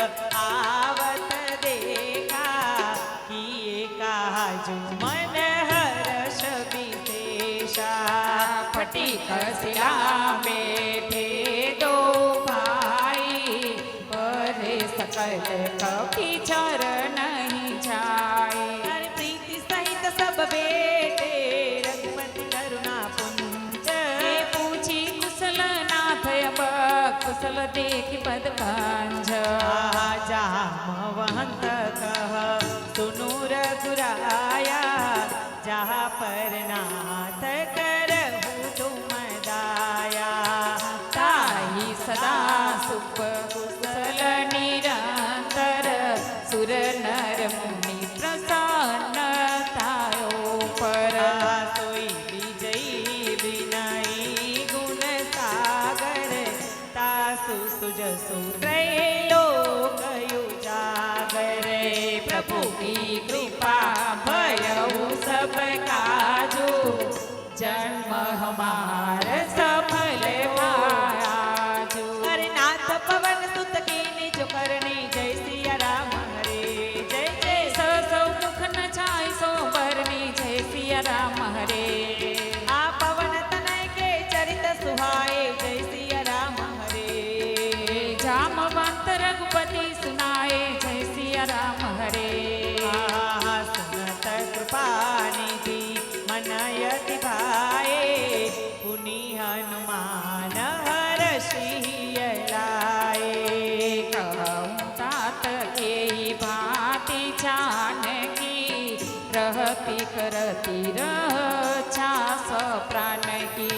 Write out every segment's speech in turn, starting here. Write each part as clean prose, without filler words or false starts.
आवत देखा, किए काजू मन हर्ष विशेषा। फटीक शिला बैठे दो भाई, परे सकल कभी चर नहीं जाए। अरे प्रीति सहित सब बेटे, रघुपति करुणा पुंज। पूछी कुशल नाथ अब, कुशल देख पद कांझ। जामवंत कह सुनु रघुराया, जहाँ पर नाथ करहु तुम दाया। ताहि सदा सुख कुशल निरंतर, सुर नर मुनि प्रसन्न तायो पर। सोई विजयी विनयी गुण सागर, तासु सुजसु त्रैलोक उजागर। प्रभु की कृपा भयउ सब काजू, जन्म हमार सफल आजू। अरे नाथ पवन सुत कीनी जो करनी, जय सिया राम हरे जय जय। सौ मुख न छाई सो बरनी, जय सिया राम हरे। आ पवन तनय के चरित सुहाए, जय सिया राम हरे। जामवंत रघुपति सुनाए, जय सिया राम हरे। सुनत कृपा निधि मन यति भाए, पुनि हनुमान हर्षि लाए। कहूँ तात के भांति जानकी, रहती करती रक्षा सब प्राण की।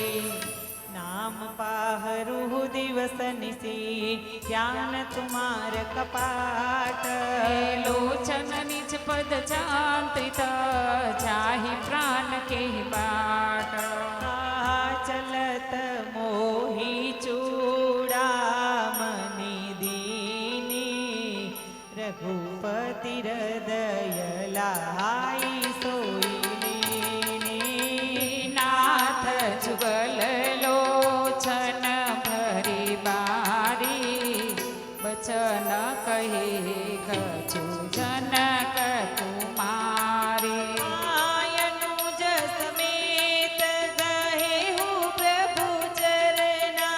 नाम पाहरु दिवस निसी, ध्यान तुम्हार कपाट। लोचन निज पद चांत्रित, जाहि प्राण के बाट। चलत मोहि चूड़ामणि दीनी, रघुपति हृदय लाई सोई लीनी। नाथ जुगल लोचन भरी बारी, बचन कहे कछु जनक कुमारी। अनुज समेत गहेहु प्रभु चरना,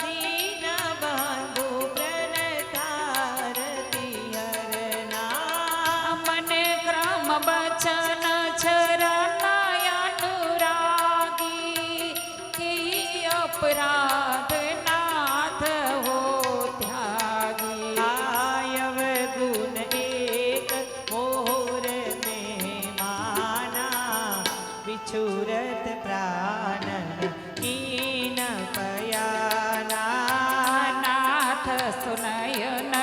दीन बंधु प्रणतारति हरना। मन क्रम बचन चरणानुरागी, की अपराध नाथ हो त्यागी। आयव गुण एक मोर में माना, बिछुरत प्राण कीन पयाना। नाथ सुनय न